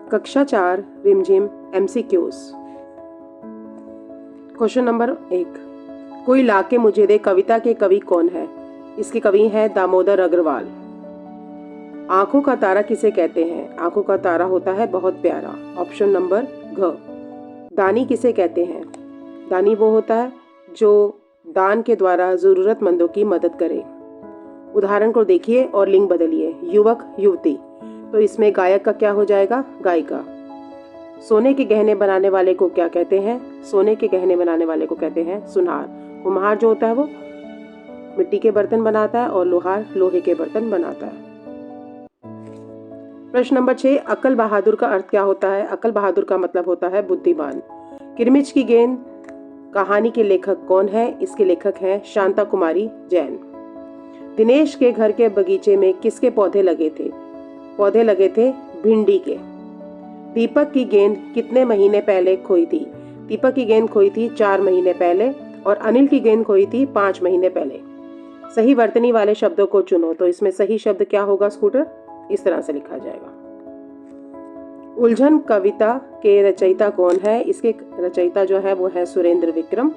कक्षा 4 रिमझिम MCQs। Question number 1, कोई लाके मुझे दे कविता के कवि कौन है? इसके कवि हैं दामोदर अग्रवाल। आंखों का तारा किसे कहते हैं? आंखों का तारा होता है बहुत प्यारा। ऑप्शन नंबर घ। दानी किसे कहते हैं? दानी वो होता है जो दान के द्वारा जरूरतमंदों की मदद करे। उदाहरण को देखिए और लिंग बदलिए। युवक युवती, तो इसमें गायक का क्या हो जाएगा? गायिका। सोने के गहने बनाने वाले को क्या कहते हैं? सोने के गहने बनाने वाले को कहते हैं सुनार। कुम्हार जो होता है वो मिट्टी के बर्तन बनाता है और लोहार लोहे के बर्तन बनाता है। प्रश्न नंबर 6, अकल बहादुर का अर्थ क्या होता है? अकल बहादुर का मतलब होता है बुद्धिमान। किरमिच की गेंद कहानी के लेखक कौन है? इसके लेखक हैं शांता कुमारी जैन। दिनेश के घर के बगीचे में किसके पौधे लगे थे? पौधे लगे थे भिंडी के। दीपक की गेंद कितने महीने पहले खोई थी? दीपक की गेंद खोई थी 4 महीने पहले और अनिल की गेंद खोई थी 5 महीने पहले। सही वर्तनी वाले शब्दों को चुनो, तो इसमें सही शब्द क्या होगा स्कूटर? इस तरह से लिखा जाएगा। उलझन कविता के रचयिता कौन है? इसके रचयिता जो है वो है सुरेंद्र विक्रम।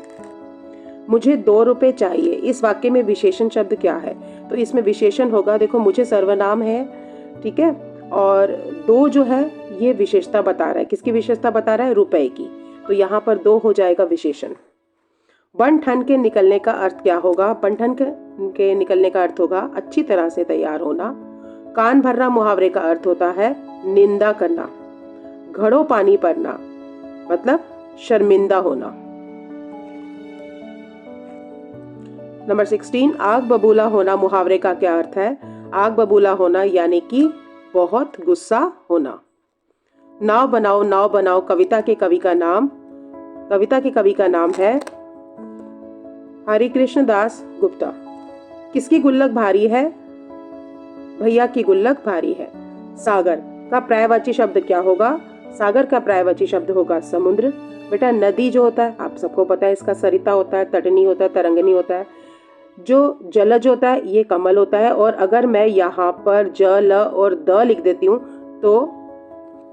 मुझे 2 रुपए चाहिए, इस वाक्य में विशेषण शब्द क्या है? तो इसमें विशेषण होगा, देखो मुझे सर्वनाम है, ठीक है, और 2 जो है ये विशेषता बता रहा है। किसकी विशेषता बता रहा है? रुपए की। तो यहाँ पर 2 हो जाएगा विशेषण। बन ठन के निकलने का अर्थ क्या होगा? बन ठन के निकलने का अर्थ होगा अच्छी तरह से तैयार होना। कान भरना मुहावरे का अर्थ होता है निंदा करना। घड़ों पानी पड़ना मतलब शर्मिंदा होना। नंबर 16, आग बबूला होना मुहावरे का क्या अर्थ है? आग बबूला होना यानी कि बहुत गुस्सा होना। नाव बनाओ कविता के कवि का नाम, कविता के कवि का नाम है हरिकृष्ण दास गुप्ता। किसकी गुल्लक भारी है? भैया की गुल्लक भारी है। सागर का पर्यायवाची शब्द क्या होगा? सागर का पर्यायवाची शब्द होगा समुद्र। बेटा नदी जो होता है आप सबको पता है, इसका सरिता होता है, तटनी होता है, तरंगनी होता है। जो जलज होता है ये कमल होता है। और अगर मैं यहाँ पर ज ल और द लिख देती हूँ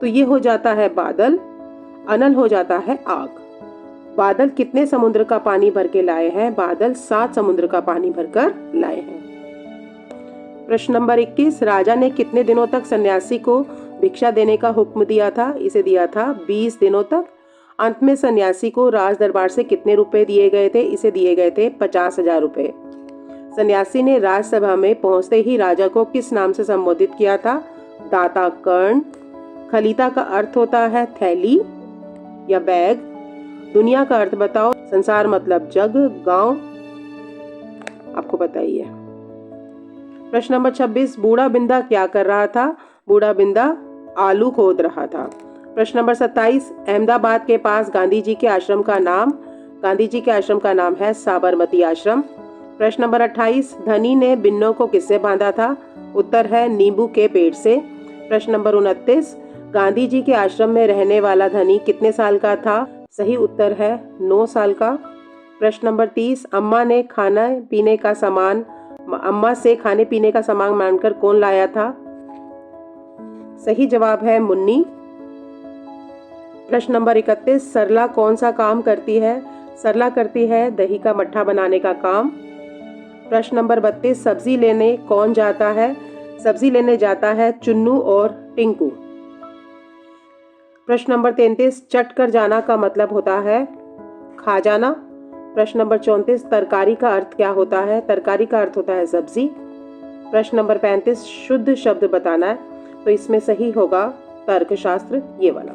तो ये हो जाता है बादल, अनल हो जाता है आग। बादल कितने समुद्र का पानी भर के लाए हैं? बादल 7 समुद्र का पानी भरकर लाए हैं। प्रश्न नंबर 21, राजा ने कितने दिनों तक सन्यासी को भिक्षा देने का हुक्म दिया था? इसे दिया था 20 दिनों तक। अंत में सन्यासी को राज दरबार से कितने रुपए दिए गए थे? इसे दिए गए थे 50,000 रुपए। सन्यासी ने राजसभा में पहुंचते ही राजा को किस नाम से संबोधित किया था? दाता कर्ण। खलीता का अर्थ होता है थैली या बैग। दुनिया का अर्थ बताओ। संसार मतलब जग, गांव, आपको पता ही है। प्रश्न नंबर 26, बूढ़ा बिंदा क्या कर रहा था? बूढ़ा बिंदा आलू खोद रहा था। प्रश्न नंबर 27, अहमदाबाद के पास गांधी जी के आश्रम का नाम, गांधी जी के आश्रम का नाम है साबरमती आश्रम। प्रश्न नंबर 28, धनी ने बिन्नों को किससे बांधा था? उत्तर है नींबू के पेड़ से। प्रश्न नंबर 29, गांधी जी के आश्रम में रहने वाला धनी कितने साल का था? सही उत्तर है 9 साल का। प्रश्न नंबर 30, अम्मा से खाने पीने का सामान मांगकर कौन लाया था? सही जवाब है मुन्नी। प्रश्न नंबर 31, सरला कौन सा काम करती है? सरला करती है दही का मट्ठा बनाने का काम। प्रश्न नंबर 32, सब्जी लेने कौन जाता है? सब्जी लेने जाता है चुन्नू और टिंकू। प्रश्न नंबर 33, चट कर जाना का मतलब होता है खा जाना। प्रश्न नंबर 34, तरकारी का अर्थ क्या होता है? तरकारी का अर्थ होता है सब्जी। प्रश्न नंबर 35, शुद्ध शब्द बताना है, तो इसमें सही होगा तर्कशास्त्र, ये वाला।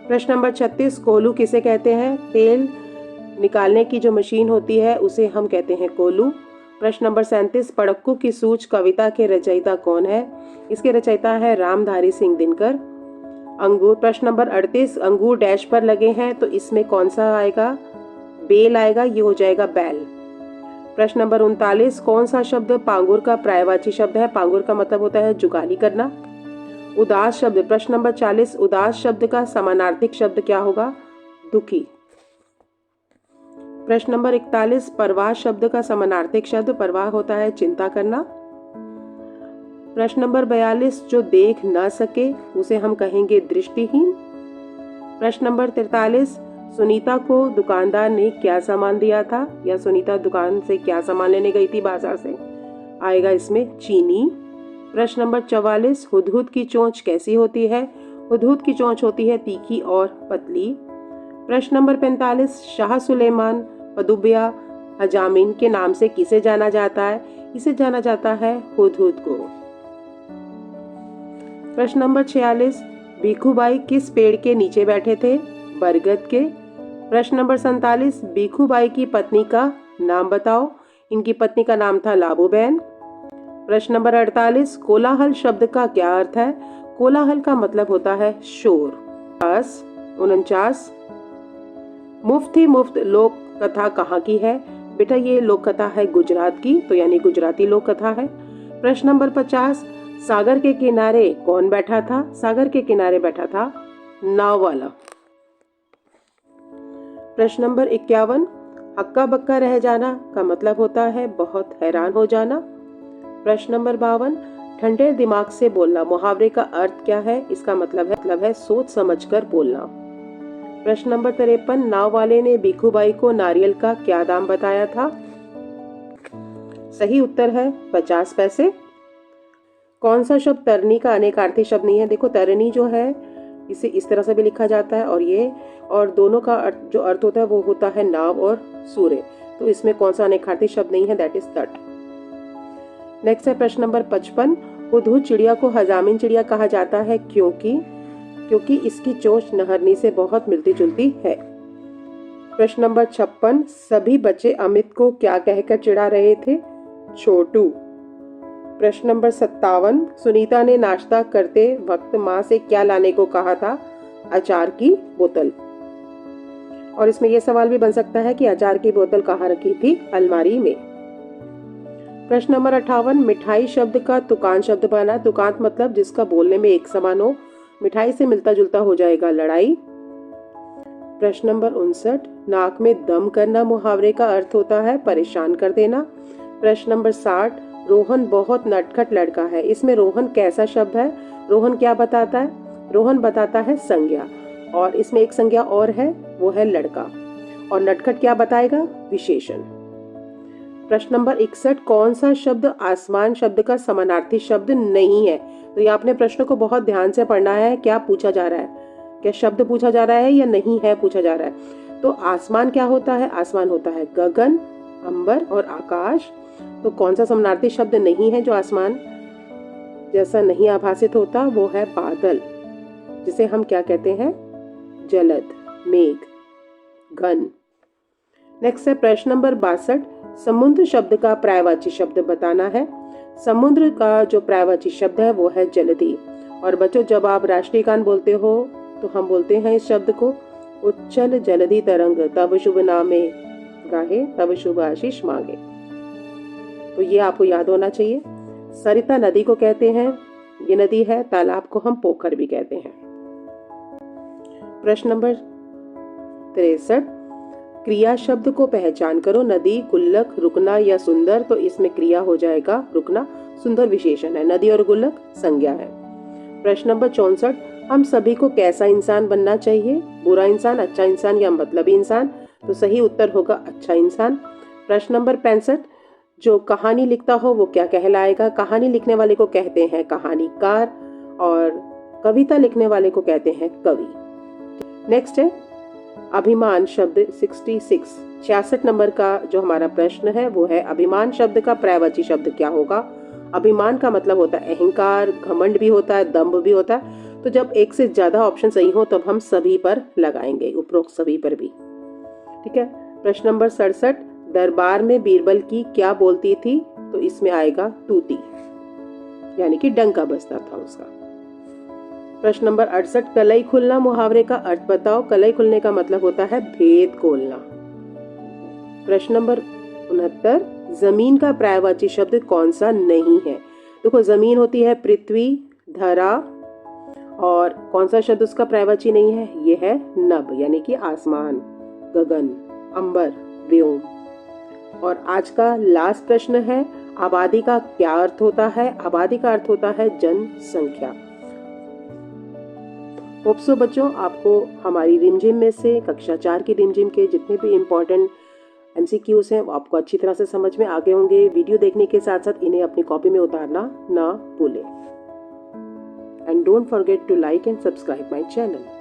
प्रश्न नंबर 36, कोलू किसे कहते हैं? तेल निकालने की जो मशीन होती है उसे हम कहते हैं कोलू। प्रश्न नंबर 37, पड़क्कू की सूझ कविता के रचयिता कौन है? इसके रचयिता है रामधारी सिंह दिनकर। अंगूर, प्रश्न नंबर 38, अंगूर डैश पर लगे हैं, तो इसमें कौन सा आएगा? बेल आएगा, ये हो जाएगा बैल। प्रश्न नंबर 39, कौन सा शब्द पांगुर का पर्यायवाची शब्द है? पांगुर का मतलब होता है जुगाली करना। उदास शब्द, प्रश्न नंबर 40, उदास शब्द का समानार्थिक शब्द क्या होगा? दुखी। प्रश्न नंबर 41, परवाह शब्द का समानार्थिक शब्द परवाह होता है चिंता करना। प्रश्न नंबर 42, जो देख ना सके उसे हम कहेंगे दृष्टिहीन। प्रश्न नंबर 43, सुनीता को दुकानदार ने क्या सामान दिया था, या सुनीता दुकान से क्या सामान लेने गई थी बाजार से, आएगा इसमें चीनी। प्रश्न नंबर 44, हुदहुद की चोंच कैसी होती है, हुदहुद की चोंच होती है तीखी और पतली। प्रश्न नंबर 45, शाह सुलेमान पदुबिया हजामिन के नाम से किसे जाना जाता है, इसे जाना जाता है हुदहुद को। प्रश्न नंबर 46, भीखूबाई किस पेड़ के नीचे बैठे थे, बरगद के। प्रश्न नंबर 47, भीखूबाई की पत्नी का नाम बताओ, इनकी पत्नी का नाम था लाबूबेन। प्रश्न नंबर 48, कोलाहल शब्द का क्या अर्थ है, कोलाहल का मतलब होता है शोर। 49, मुफ्त ही मुफ्त लोक कथा कहाँ की है, बेटा ये लोक कथा है गुजरात की, तो यानी गुजराती लोक कथा है। प्रश्न नंबर 50, सागर के किनारे कौन बैठा था, सागर के किनारे बैठा था नाव वाला। प्रश्न नंबर 51, हक्का बक्का रह जाना का मतलब होता है बहुत हैरान हो जाना। प्रश्न नंबर 52, ठंडे दिमाग से बोलना मुहावरे का अर्थ क्या है, इसका मतलब है सोच समझकर बोलना। प्रश्न नंबर 53, नाव वाले ने भीखूबाई को नारियल का क्या दाम बताया था, सही उत्तर है 50 पैसे। कौन सा शब्द तरनी का अनेकार्थी शब्द नहीं है, देखो तरनी जो है इसे इस तरह से भी लिखा जाता है और दोनों का जो अर्थ होता है वो होता है नाव और सूर्य, तो इसमें कौन सा अनेकार्थी शब्द नहीं है, दैट इज तट। नेक्स्ट है प्रश्न नंबर 55, हुदहुद चिड़िया को हजामिन चिड़िया कहा जाता है क्योंकि इसकी चोंच नहरनी से बहुत मिलती जुलती है। प्रश्न नंबर 56, सभी बच्चे अमित को क्या कहकर चिढ़ा रहे थे, छोटू। प्रश्न नंबर 57, सुनीता ने नाश्ता करते वक्त माँ से क्या लाने को कहा था, अचार की बोतल। और इसमें यह सवाल भी बन सकता है कि अचार की बोतल कहाँ रखी थी, अलमारी में। प्रश्न नंबर 58, मिठाई शब्द का तुकान शब्द बना, तुकांत मतलब जिसका बोलने में एक समान हो, मिठाई से मिलता जुलता हो जाएगा लड़ाई। प्रश्न नंबर 59, नाक में दम करना मुहावरे का अर्थ होता है परेशान कर देना। प्रश्न नंबर 60, रोहन बहुत नटखट लड़का है, इसमें रोहन कैसा शब्द है, रोहन क्या बताता है, रोहन बताता है संज्ञा, और इसमें एक संज्ञा और है वो है लड़का, और नटखट क्या बताएगा, विशेषण। प्रश्न नंबर 61, कौन सा शब्द आसमान शब्द का समानार्थी शब्द नहीं है, तो ये आपने प्रश्न को बहुत ध्यान से पढ़ना है, क्या पूछा जा रहा है, क्या शब्द पूछा जा रहा है या नहीं है पूछा जा रहा है। तो आसमान क्या होता है, आसमान होता है गगन, अंबर और आकाश, तो कौन सा समानार्थी शब्द नहीं है जो आसमान जैसा नहीं आभासित होता, वो है बादल, जिसे हम क्या कहते हैं, जलद, मेघ, घन। नेक्स्ट है प्रश्न नंबर 62, समुद्र शब्द का पर्यायवाची शब्द बताना है। समुद्र का जो पर्यायवाची शब्द है वो है जलधि। और बच्चों जब आप राष्ट्रीय गान बोलते हो तो हम बोलते हैं इस शब्द को, उच्चल जलधि तरंग तब शुभ नामे गाहे तब शुभ आशीष मांगे, तो ये आपको याद होना चाहिए। सरिता नदी को कहते हैं, ये नदी है, तालाब को हम पोखर भी कहते हैं। प्रश्न नंबर 63, क्रिया शब्द को पहचान करो, नदी, गुल्लक, रुकना या सुंदर, तो इसमें क्रिया हो जाएगा रुकना, सुंदर विशेषण है, नदी और गुल्लक संज्ञा है। प्रश्न नंबर 64, हम सभी को कैसा इंसान बनना चाहिए, बुरा इंसान, अच्छा इंसान या मतलबी इंसान, तो सही उत्तर होगा अच्छा इंसान। प्रश्न नंबर 65, जो कहानी लिखता हो वो क्या कहलाएगा, कहानी लिखने वाले को कहते हैं कहानीकार और कविता लिखने वाले को कहते हैं कवि। नेक्स्ट है अभिमान शब्द 66 नंबर का जो हमारा प्रश्न है वो है अभिमान शब्द का पर्यायवाची शब्द क्या होगा। अभिमान का मतलब होता है अहंकार, घमंड भी होता है, दंभ भी होता है, तो जब एक से ज्यादा ऑप्शन सही हो तब हम सभी पर लगाएंगे, उपरोक्त सभी पर भी, ठीक है। प्रश्न नंबर 67, दरबार में बीरबल की क्या बोलती थी, तो इसमें आएगा तूती, यानी कि डंका बजता था उसका। प्रश्न नंबर 68, कलई खुलना मुहावरे का अर्थ बताओ, कलई खुलने का मतलब होता है भेद खोलना। प्रश्न नंबर 69, जमीन का पर्यायवाची शब्द कौन सा नहीं है, देखो जमीन होती है पृथ्वी, धरा, और कौन सा शब्द उसका पर्यायवाची नहीं है, ये है नभ, यानी कि आसमान, गगन, अंबर, व्योम। और आज का लास्ट प्रश्न है आबादी का क्या अर्थ होता है? आबादी का अर्थ होता है जनसंख्या। होप सो बच्चों आपको हमारी रिमझिम में से कक्षा 4 की रिमझिम के जितने भी इम्पोर्टेंट MCQs हैं वो आपको अच्छी तरह से समझ में आ गए होंगे। वीडियो देखने के साथ साथ इन्हें अपनी कॉपी में उतारना ना भूलें। And don't forget to like and subscribe my channel.